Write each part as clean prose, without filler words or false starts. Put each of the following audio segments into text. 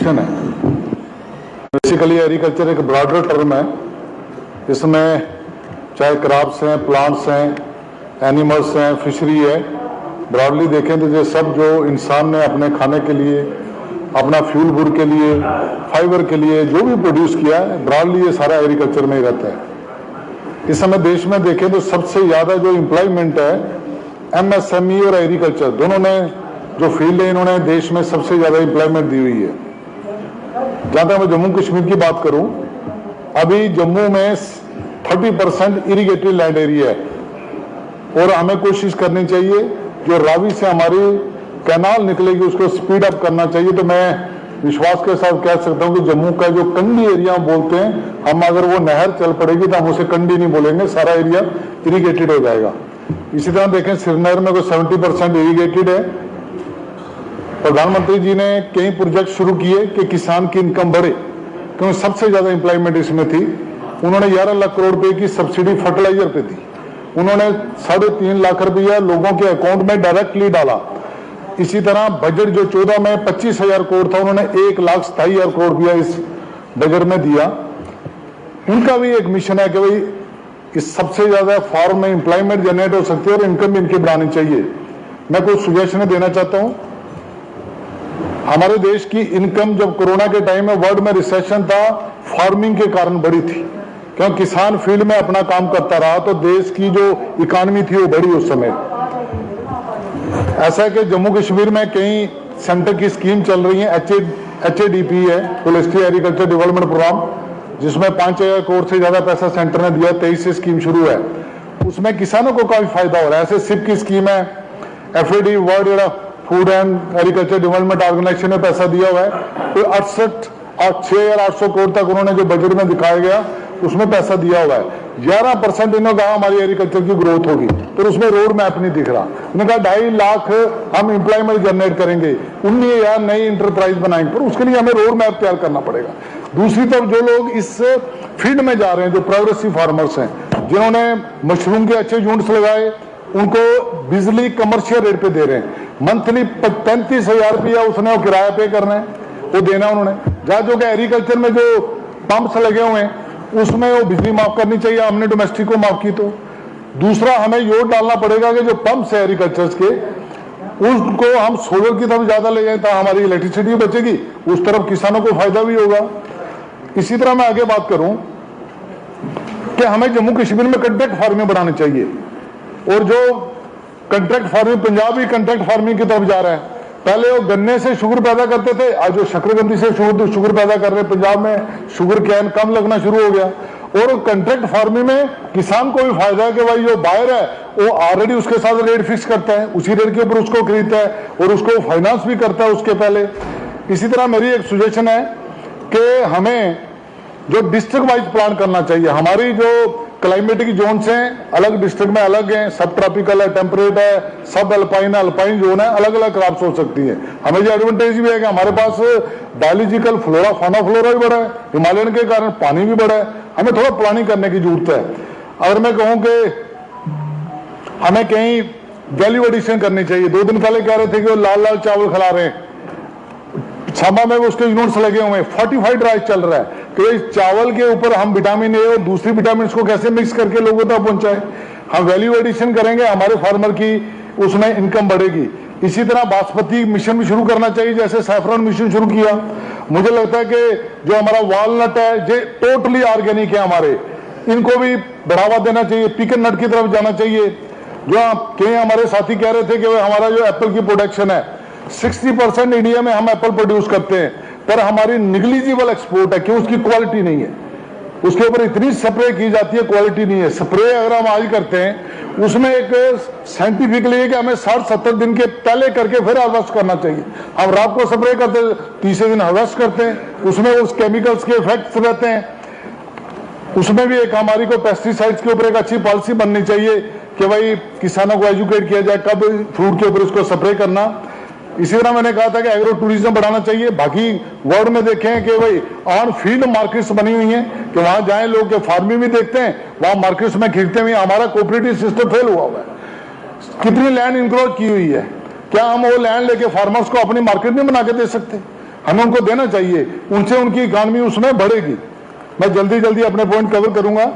Question है। Basically agriculture एक broader term है, इसमें चाहे क्रॉप्स हैं, प्लांट्स हैं, एनिमल्स हैं, फिशरी है। ब्रॉडली देखें तो ये सब जो इंसान ने अपने खाने के लिए, अपना फ्यूल वुड के लिए, फाइबर के लिए जो भी प्रोड्यूस किया है, ब्रॉडली ये सारा एग्रीकल्चर में ही रहता है। इस समय देश में देखें तो सबसे ज्यादा जो एम्प्लॉयमेंट है एमएसएमई और एग्रीकल्चर दोनों ने जो फील्ड है, इन्होंने देश में सबसे ज्यादा एम्प्लॉयमेंट दी हुई है। जहां तक मैं जम्मू कश्मीर की बात करूं, अभी जम्मू में 30% इरिगेटेड लैंड एरिया है और हमें कोशिश करनी चाहिए जो रावी से हमारी कैनाल निकलेगी उसको स्पीड अप करना चाहिए। तो मैं विश्वास के साथ कह सकता हूं कि जम्मू का जो कंडी एरिया बोलते हैं, हम अगर वो नहर चल पड़ेगी तो हम उसे कंडी नहीं बोलेंगे, सारा एरिया इरिगेटेड हो जाएगा। इसी तरह देखें श्रीनगर में कोई 70% इरिगेटेड है। प्रधानमंत्री जी ने कई प्रोजेक्ट शुरू किए कि किसान की इनकम बढ़े, क्योंकि सबसे ज्यादा एम्प्लॉयमेंट इसमें थी। उन्होंने 11 लाख करोड़ रुपए की सब्सिडी फर्टिलाइजर पे दी। उन्होंने 3.5 लाख रुपया लोगों के अकाउंट में डायरेक्टली डाला। इसी तरह बजट जो 14 में 25,000 करोड़ था, उन्होंने 1,27,000 करोड़ रुपया इस बजट में दिया। उनका भी एक मिशन है कि भाई इस सबसे ज्यादा फार्म में एम्प्लॉयमेंट जनरेट हो सकती है और इनकम इनकी बढ़ानी चाहिए। मैं कुछ सुजेशन देना चाहता हूं। हमारे देश की इनकम जब कोरोना के टाइम में वर्ल्ड में रिसेशन था, फार्मिंग के कारण बढ़ी थी, क्योंकि किसान फील्ड में अपना काम करता रहा तो देश की जो इकोनॉमी थी वो बढ़ी उस समय। ऐसा है कि जम्मू कश्मीर में कई सेंटर की स्कीम चल रही है, HADP है, होलिस्टिक एग्रीकल्चर डेवलपमेंट प्रोग्राम, जिसमें 5,000 करोड़ से ज्यादा पैसा सेंटर ने दिया। 23 से स्कीम शुरू है, उसमें किसानों को काफी फायदा हो रहा है। ऐसे सिप की स्कीम है, FAD world food and agriculture development organisation ने पैसा दिया हुआ है। तो 6,800 करोड़ तक उन्होंने जो बजट में दिखाया गया उसमें पैसा दिया हुआ है। 11% इन्होंने कहा हमारी एग्रीकल्चर की ग्रोथ होगी, तो उसमें रोड मैप नहीं दिख रहा। उन्होंने कहा 2.5 लाख हम एम्प्लॉयमेंट जनरेट करेंगे, 19,000 नई इंटरप्राइज बनाएंगे, पर उसके लिए हमें रोड मैप तैयार करना पड़ेगा। दूसरी तरफ जो लोग इस फील्ड में जा रहे हैं, जो प्रोग्रेसिव फार्मर्स हैं, जिन्होंने मशरूम के अच्छे यूनिट्स लगाए, उनको बिजली कमर्शियल रेट पे दे रहे हैं। मंथली 35,000 रुपया उसने वो किराया पे करना है, वो देना उन्होंने। जहां जो कि एग्रीकल्चर में जो पंप्स लगे हुए हैं उसमें वो बिजली माफ करनी चाहिए, हमने डोमेस्टिक को माफ की। तो दूसरा हमें योर डालना पड़ेगा कि जो पंप्स है एग्रीकल्चर के, उसको हम सोलर की तरफ ज्यादा ले जाए तो हमारी इलेक्ट्रिसिटी बचेगी, उस तरफ किसानों को फायदा भी होगा। इसी तरह मैं आगे बात करूं कि हमें जम्मू कश्मीर में कॉन्ट्रैक्ट फार्मिंग बढ़ानी चाहिए। और जो कॉन्ट्रैक्ट फार्मिंग, पंजाब भी कॉन्ट्रैक्ट फार्मिंग की तरफ जा रहा है। पहले वो गन्ने से शुगर पैदा करते थे, आज वो शकरकंदी से शुगर पैदा कर रहे हैं। पंजाब में शुगर कैन कम लगना शुरू हो गया। और कॉन्ट्रैक्ट फार्मिंग में किसान को भी फायदा है कि भाई जो बायर है वो ऑलरेडी उसके साथ रेट फिक्स करता है, उसी रेट के ऊपर उसको खरीदता है और उसको फाइनेंस भी करता है उसके पहले। इसी तरह मेरी एक सजेशन है कि हमें जो डिस्ट्रिक्ट वाइज प्लान करना चाहिए। हमारी जो क्लाइमेटिक जोन्स हैं अलग डिस्ट्रिक्ट में अलग हैं, सब ट्रॉपिकल है, टेम्परेट है, सब अल्पाइन है, अल्पाइन जोन है, अलग अलग क्रॉप्स हो सकती है। हमें ये एडवांटेज भी है कि हमारे पास बायोलॉजिकल फ्लोरा फाना फ्लोरा भी बड़ा है, हिमालयन के कारण पानी भी बड़ा है। हमें थोड़ा प्लानिंग करने की जरूरत है। अगर मैं कहूं कि हमें कहीं वैल्यू एडिशन करनी चाहिए। 2 दिन पहले कह रहे थे कि वो लाल लाल चावल खिला रहे हैं, छाबा में उसके यूनिट्स लगे हुए हैं, फोर्टिफाइड राइस चल रहा है कि इस चावल के ऊपर हम विटामिन ए और दूसरी विटामिन को कैसे मिक्स करके लोगों तक पहुंचाए। हम वैल्यू एडिशन करेंगे, हमारे फार्मर की उसमें इनकम बढ़ेगी। इसी तरह बासमती मिशन भी शुरू करना चाहिए, जैसे सैफरन मिशन शुरू किया। मुझे लगता है कि जो हमारा वॉलनट है ये टोटली ऑर्गेनिक है, हमारे इनको भी बढ़ावा देना चाहिए, पीकन नट की तरफ जाना चाहिए। जो कई हमारे साथी कह रहे थे कि हमारा जो एप्पल की प्रोडक्शन है 60% इंडिया में हम एप्पल प्रोड्यूस करते हैं, पर हमारी निग्लिजिबल एक्सपोर्ट है कि उसकी क्वालिटी नहीं है, उसके ऊपर इतनी स्प्रे की जाती है, क्वालिटी नहीं है। स्प्रे अगर हम आज करते हैं उसमें एक साइंटिफिकली है कि हमें 60-70 दिन के पहले करके फिर हार्वेस्ट करना चाहिए। हम रात को स्प्रे करते, तीसरे दिन हार्वेस्ट करते हैं, उसमें उस केमिकल्स के इफेक्ट्स रहते हैं। उसमें भी एक हमारी को पेस्टिसाइड्स के ऊपर एक अच्छी पॉलिसी बननी चाहिए कि भाई किसानों को एजुकेट किया जाए कब फ्रूट के ऊपर उसको स्प्रे करना। इसी तरह मैंने कहा था कि एग्रो टूरिज्म बढ़ाना चाहिए। बाकी वर्ल्ड में देखें कि भाई ऑन फील्ड मार्केट्स बनी हुई हैं कि वहां जाएं, लोग के फार्मिंग भी देखते हैं, वहां मार्केट्स में खरीदते हुए। हमारा कोऑपरेटिव सिस्टम फेल हुआ है। कितनी लैंड इंक्रोच की हुई है, क्या हम वो लैंड लेके फार्मर्स को अपनी मार्केट नहीं बना के दे सकते? हमें उनको देना चाहिए, उनसे उनकी इकॉनमी उसमें बढ़ेगी। मैं जल्दी जल्दी अपने पॉइंट कवर करूंगा।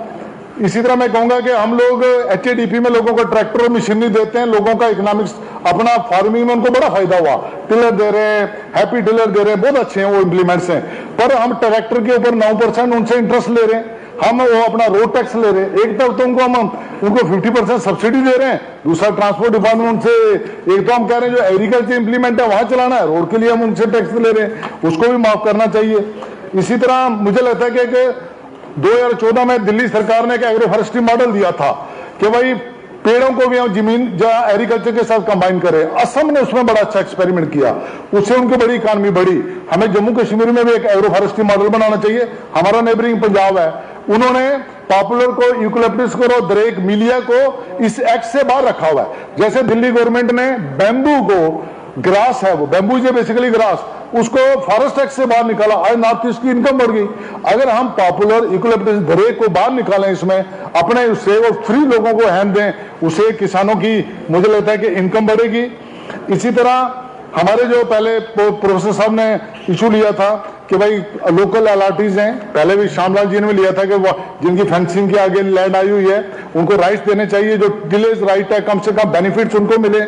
इसी तरह मैं कहूंगा कि हम लोग HADP में लोगों को ट्रैक्टर और मशीनरी देते हैं, लोगों का इकोनॉमिक्स अपना फार्मिंग में उनको बड़ा फायदा हुआ, टिलर दे रहे हैं, हैप्पी टिलर दे रहे हैं, बहुत अच्छे हैं वो इम्प्लीमेंट्स हैं। पर हम ट्रैक्टर के ऊपर 9% उनसे इंटरेस्ट ले रहे हैं, हम वो अपना रोड टैक्स ले रहे हैं। एक तरफ तो उनको 50% सब्सिडी दे रहे हैं, दूसरा ट्रांसपोर्ट डिपार्टमेंट उनसे, एक तो हम कह रहे हैं जो एग्रीकल्चर इंप्लीमेंट है वहां चलाना है, रोड के लिए हम उनसे टैक्स ले रहे हैं, उसको भी माफ करना चाहिए। इसी तरह मुझे लगता है कि 2014 में दिल्ली सरकार ने एक एग्रो फॉरेस्ट्री मॉडल दिया था कि भाई पेड़ों को भी हम जमीन जहां एग्रीकल्चर के साथ कंबाइन करें। असम ने उसमें बड़ा अच्छा एक्सपेरिमेंट किया, उससे उनकी बड़ी इकॉनमी बढ़ी। हमें जम्मू कश्मीर में भी एक एग्रो फॉरेस्ट्री मॉडल बनाना चाहिए। हमारा नेबरिंग पंजाब है, उन्होंने पॉपुलर को, यूकलिप्टस को, दरेक, मिलिया को इस एक्ट से बाहर रखा हुआ है। जैसे दिल्ली गवर्नमेंट ने बैम्बू को, ग्रास है वो, बैम्बू जो बेसिकली ग्रास, उसको फॉरेस्ट एक्ट से बाहर निकाला, आज नॉर्थ ईस्ट की इनकम बढ़ गई। अगर हम पॉपुलर, यूकलिप्टस, दरेक को बाहर निकालें इसमें, अपने उससे वो फ्री लोगों को हैंड दें, उसे किसानों की मुझे लगता है कि इनकम बढ़ेगी। इसी तरह हमारे जो पहले प्रोफेसर साहब ने इशू लिया था कि भाई लोकल अलाटीज हैं, पहले भी श्यामलाल जी ने भी लिया था कि जिनकी फेंसिंग के आगे लैंड आई हुई है उनको राइट्स देने चाहिए, जो टिलेज राइट है कम से कम बेनिफिट्स उनको मिले।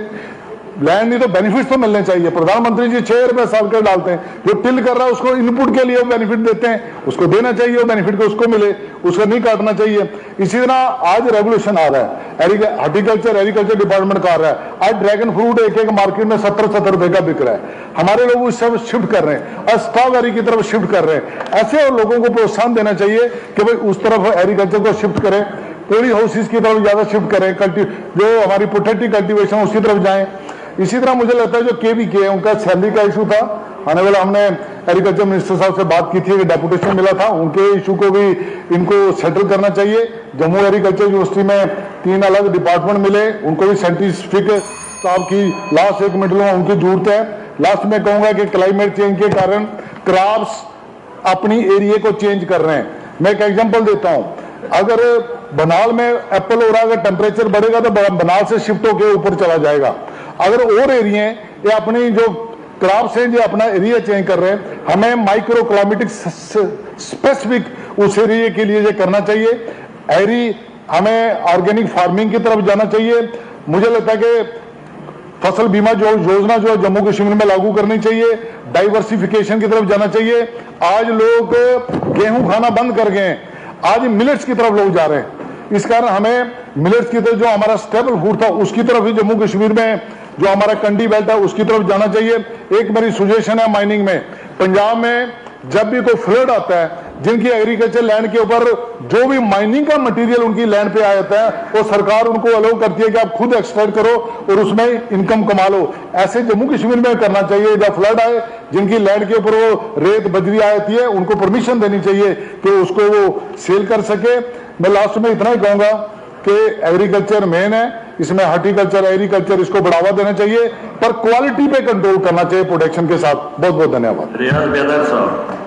लैंड नहीं तो बेनिफिट्स तो मिलने चाहिए। प्रधानमंत्री जी 6 रुपए साल के डालते हैं, जो टिल कर रहा है उसको इनपुट के लिए बेनिफिट देते हैं, उसको देना चाहिए, वो बेनिफिट को उसको मिले, उसको नहीं काटना चाहिए। इसी तरह आज रेवोल्यूशन आ रहा है, हॉर्टिकल्चर एग्रीकल्चर डिपार्टमेंट का आ रहा है। आज ड्रैगन फ्रूट एक एक मार्केट में 70-70 रुपए का बिक रहा है। हमारे लोग उस सब शिफ्ट कर रहे हैं और स्ट्रॉबेरी की तरफ शिफ्ट कर रहे हैं। ऐसे और लोगों को प्रोत्साहन देना चाहिए कि भाई उस तरफ एग्रीकल्चर को शिफ्ट करें, पोली हाउसेस की तरफ ज्यादा शिफ्ट करें, जो हमारी पोटैटो कल्टीवेशन उसकी तरफ जाएं। इसी तरह मुझे लगता है जो KVK है उनका सैलरी का इशू था, आने वाला हमने एग्रीकल्चर मिनिस्टर साहब से बात की थी, डेपुटेशन मिला था, उनके इशू को भी इनको सेटल करना चाहिए। जम्मू एग्रीकल्चर यूनिवर्सिटी में 3 अलग डिपार्टमेंट मिले, उनको भी साइंटिफिक साहब की लास्ट 1 मिनट में उनकी जरूरत है। लास्ट में कहूंगा कि क्लाइमेट चेंज के कारण क्रॉप्स अपनी एरिया को चेंज कर रहे हैं। मैं एक एग्जांपल देता हूं, अगर बनाल में एप्पल हो रहा है, अगर टेम्परेचर बढ़ेगा तो बनाल से शिफ्ट होकर ऊपर चला जाएगा। अगर और एरिया ये अपनी जो क्रॉप्स हैं जो अपना एरिया चेंज कर रहे हैं, हमें माइक्रो क्लाइमेटिक स्पेसिफिक उस एरिया के लिए ये करना चाहिए। हमें ऑर्गेनिक फार्मिंग की तरफ जाना चाहिए। मुझे लगता है कि फसल बीमा जो योजना जो जम्मू कश्मीर में लागू करनी चाहिए, डाइवर्सिफिकेशन की तरफ जाना चाहिए। आज लोग गेहूं खाना बंद कर गए हैं, आज मिलेट्स की तरफ लोग जा रहे हैं। इस कारण हमें मिलेट्स की तरफ, जो हमारा स्टेबल फूड था उसकी तरफ ही जम्मू कश्मीर में जो हमारा कंडी बेल्ट है उसकी तरफ जाना चाहिए। एक मेरी सुजेशन है माइनिंग में, पंजाब में जब भी कोई फ्लड आता है, जिनकी एग्रीकल्चर लैंड के ऊपर जो भी माइनिंग का मटेरियल उनकी लैंड पे आ जाता है, वो सरकार उनको अलाउ करती है कि आप खुद एक्सट्रैक्ट करो और उसमें इनकम कमा लो। ऐसे जम्मू कश्मीर में करना चाहिए। जब फ्लड आए, जिनकी लैंड के ऊपर वो रेत बजरी आ जाती है, उनको परमिशन देनी चाहिए कि उसको वो सेल कर सके। मैं लास्ट में इतना ही कहूंगा कि एग्रीकल्चर मेन है, इसमें हॉर्टिकल्चर, एग्रीकल्चर, इसको बढ़ावा देना चाहिए, पर क्वालिटी पे कंट्रोल करना चाहिए प्रोडक्शन के साथ। बहुत बहुत धन्यवाद। रियाज बेदर साहब।